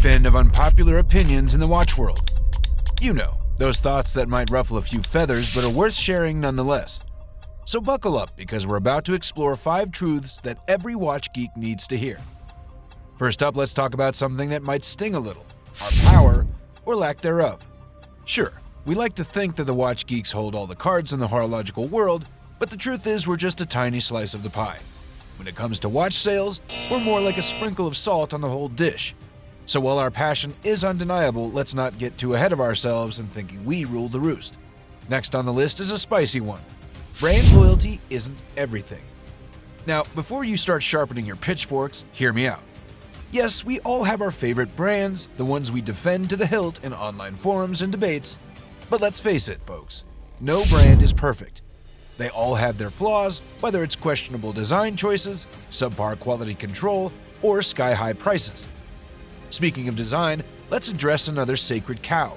spin of unpopular opinions in the watch world. You know, those thoughts that might ruffle a few feathers but are worth sharing nonetheless. So buckle up because we're about to explore 5 truths that every watch geek needs to hear. First up, let's talk about something that might sting a little: our power, or lack thereof. Sure, we like to think that the watch geeks hold all the cards in the horological world, but the truth is we're just a tiny slice of the pie. When it comes to watch sales, we're more like a sprinkle of salt on the whole dish. So while our passion is undeniable, let's not get too ahead of ourselves in thinking we rule the roost. Next on the list is a spicy one. Brand loyalty isn't everything. Now, before you start sharpening your pitchforks, hear me out. Yes, we all have our favorite brands, the ones we defend to the hilt in online forums and debates. But let's face it, folks, no brand is perfect. They all have their flaws, whether it's questionable design choices, subpar quality control, or sky-high prices. Speaking of design, let's address another sacred cow.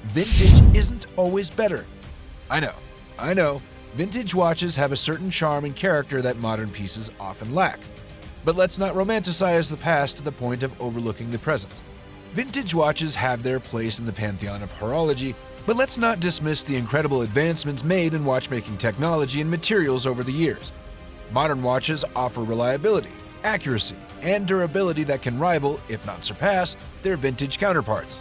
Vintage isn't always better. I know, vintage watches have a certain charm and character that modern pieces often lack. But let's not romanticize the past to the point of overlooking the present. Vintage watches have their place in the pantheon of horology, but let's not dismiss the incredible advancements made in watchmaking technology and materials over the years. Modern watches offer reliability, accuracy, and durability that can rival, if not surpass, their vintage counterparts.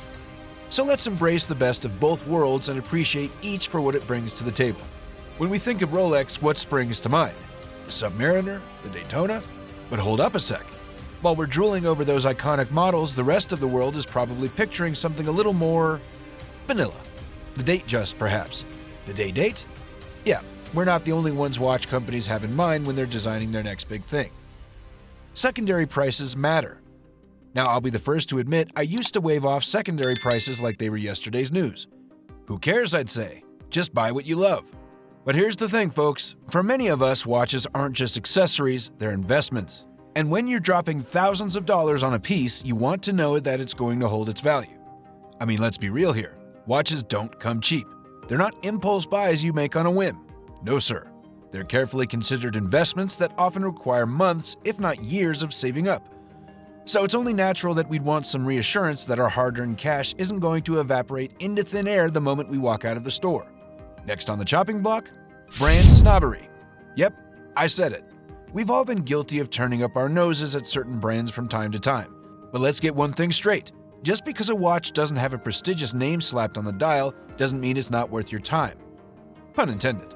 So let's embrace the best of both worlds and appreciate each for what it brings to the table. When we think of Rolex, what springs to mind? The Submariner? The Daytona? But hold up a sec. While we're drooling over those iconic models, the rest of the world is probably picturing something a little more vanilla. The Datejust, perhaps. The Day-Date? Yeah, we're not the only ones watch companies have in mind when they're designing their next big thing. Secondary prices matter. Now, I'll be the first to admit I used to wave off secondary prices like they were yesterday's news. Who cares, I'd say. Just buy what you love. But here's the thing, folks. For many of us, watches aren't just accessories, they're investments. And when you're dropping thousands of dollars on a piece, you want to know that it's going to hold its value. I mean, let's be real here. Watches don't come cheap. They're not impulse buys you make on a whim. No, sir. They're carefully considered investments that often require months, if not years, of saving up. So it's only natural that we'd want some reassurance that our hard-earned cash isn't going to evaporate into thin air the moment we walk out of the store. Next on the chopping block, brand snobbery. Yep, I said it. We've all been guilty of turning up our noses at certain brands from time to time. But let's get one thing straight. Just because a watch doesn't have a prestigious name slapped on the dial doesn't mean it's not worth your time. Pun intended.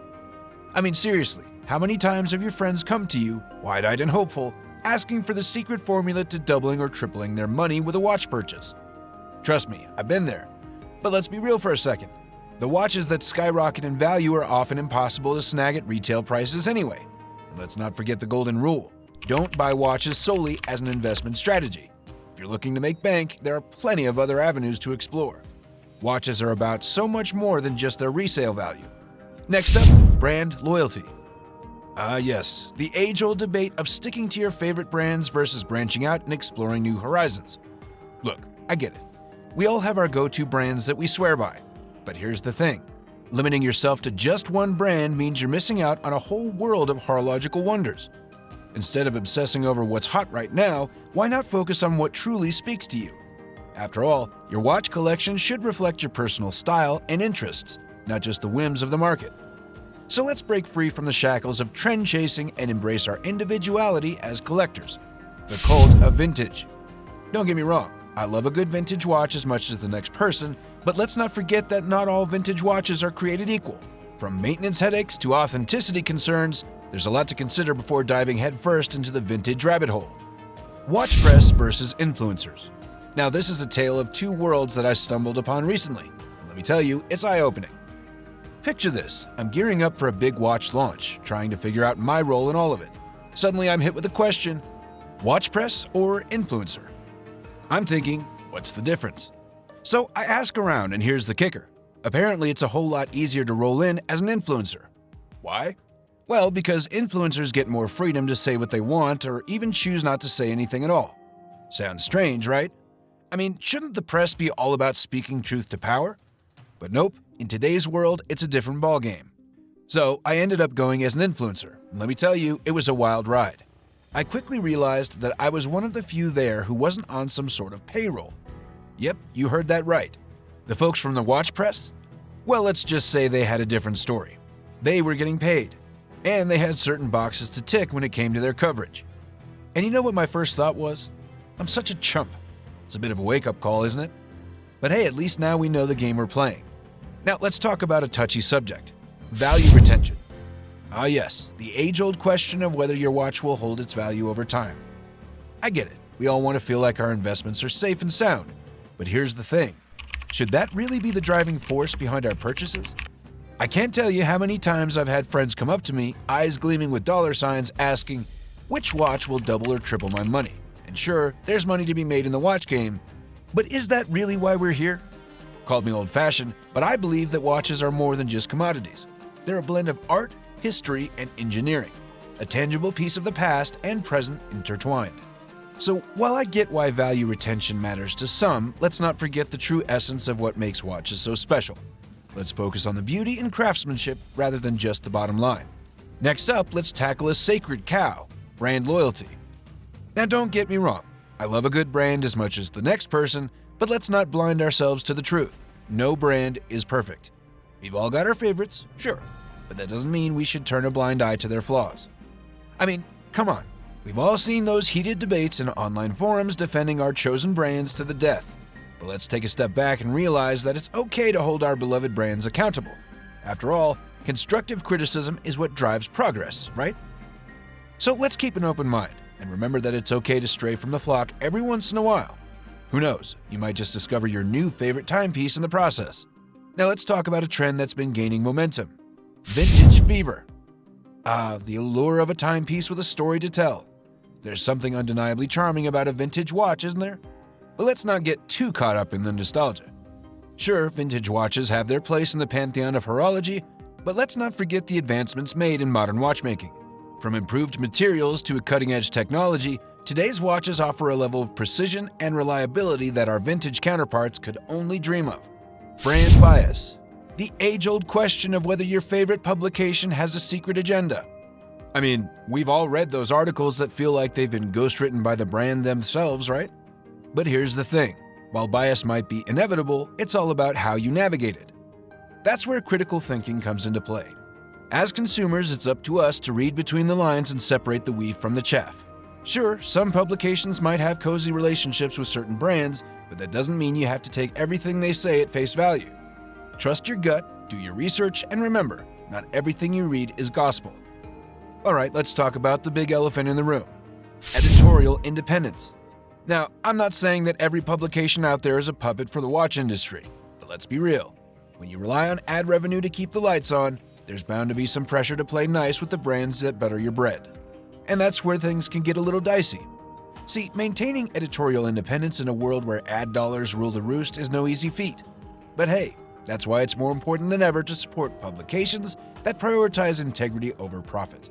I mean, seriously, how many times have your friends come to you, wide-eyed and hopeful, asking for the secret formula to doubling or tripling their money with a watch purchase? Trust me, I've been there. But let's be real for a second. The watches that skyrocket in value are often impossible to snag at retail prices anyway. And let's not forget the golden rule. Don't buy watches solely as an investment strategy. If you're looking to make bank, there are plenty of other avenues to explore. Watches are about so much more than just their resale value. Next up, brand loyalty. Yes, the age-old debate of sticking to your favorite brands versus branching out and exploring new horizons. Look, I get it. We all have our go-to brands that we swear by. But here's the thing. Limiting yourself to just one brand means you're missing out on a whole world of horological wonders. Instead of obsessing over what's hot right now, why not focus on what truly speaks to you? After all, your watch collection should reflect your personal style and interests, not just the whims of the market. So let's break free from the shackles of trend chasing and embrace our individuality as collectors. The cult of vintage. Don't get me wrong, I love a good vintage watch as much as the next person, but let's not forget that not all vintage watches are created equal. From maintenance headaches to authenticity concerns, there's a lot to consider before diving headfirst into the vintage rabbit hole. Watch press versus influencers. Now, this is a tale of two worlds that I stumbled upon recently. Let me tell you, it's eye-opening. Picture this. I'm gearing up for a big watch launch, trying to figure out my role in all of it. Suddenly, I'm hit with the question, watch press or influencer? I'm thinking, what's the difference? So I ask around, and here's the kicker. Apparently, it's a whole lot easier to roll in as an influencer. Why? Well, because influencers get more freedom to say what they want or even choose not to say anything at all. Sounds strange, right? I mean, shouldn't the press be all about speaking truth to power? But nope, in today's world, it's a different ballgame. So I ended up going as an influencer, and let me tell you, it was a wild ride. I quickly realized that I was one of the few there who wasn't on some sort of payroll. Yep, you heard that right. The folks from the watch press? Well, let's just say they had a different story. They were getting paid, and they had certain boxes to tick when it came to their coverage. And you know what my first thought was? I'm such a chump. It's a bit of a wake-up call, isn't it? But hey, at least now we know the game we're playing. Now let's talk about a touchy subject: value retention. Ah yes, the age-old question of whether your watch will hold its value over time. I get it, we all want to feel like our investments are safe and sound. But here's the thing, should that really be the driving force behind our purchases? I can't tell you how many times I've had friends come up to me, eyes gleaming with dollar signs, asking, which watch will double or triple my money? And sure, there's money to be made in the watch game, but is that really why we're here? Called me old-fashioned, but I believe that watches are more than just commodities. They're a blend of art, history, and engineering, a tangible piece of the past and present intertwined. So while I get why value retention matters to some, let's not forget the true essence of what makes watches so special. Let's focus on the beauty and craftsmanship rather than just the bottom line. Next up, let's tackle a sacred cow: brand loyalty. Now don't get me wrong, I love a good brand as much as the next person, but let's not blind ourselves to the truth. No brand is perfect. We've all got our favorites, sure, but that doesn't mean we should turn a blind eye to their flaws. I mean, come on. We've all seen those heated debates in online forums defending our chosen brands to the death. But let's take a step back and realize that it's okay to hold our beloved brands accountable. After all, constructive criticism is what drives progress, right? So let's keep an open mind and remember that it's okay to stray from the flock every once in a while. Who knows, you might just discover your new favorite timepiece in the process. Now let's talk about a trend that's been gaining momentum: vintage fever. The allure of a timepiece with a story to tell. There's something undeniably charming about a vintage watch, isn't there? But let's not get too caught up in the nostalgia. Sure, vintage watches have their place in the pantheon of horology, but let's not forget the advancements made in modern watchmaking. From improved materials to cutting-edge technology, today's watches offer a level of precision and reliability that our vintage counterparts could only dream of. Brand bias. The age-old question of whether your favorite publication has a secret agenda. I mean, we've all read those articles that feel like they've been ghostwritten by the brand themselves, right? But here's the thing, while bias might be inevitable, it's all about how you navigate it. That's where critical thinking comes into play. As consumers, it's up to us to read between the lines and separate the wheat from the chaff. Sure, some publications might have cozy relationships with certain brands, but that doesn't mean you have to take everything they say at face value. Trust your gut, do your research, and remember, not everything you read is gospel. Alright, let's talk about the big elephant in the room: editorial independence. Now, I'm not saying that every publication out there is a puppet for the watch industry, but let's be real. When you rely on ad revenue to keep the lights on, there's bound to be some pressure to play nice with the brands that butter your bread. And that's where things can get a little dicey. See, maintaining editorial independence in a world where ad dollars rule the roost is no easy feat. But hey, that's why it's more important than ever to support publications that prioritize integrity over profit.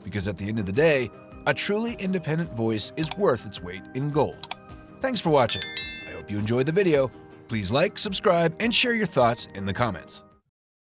Because at the end of the day, a truly independent voice is worth its weight in gold. Thanks for watching. I hope you enjoyed the video. Please like, subscribe, and share your thoughts in the comments.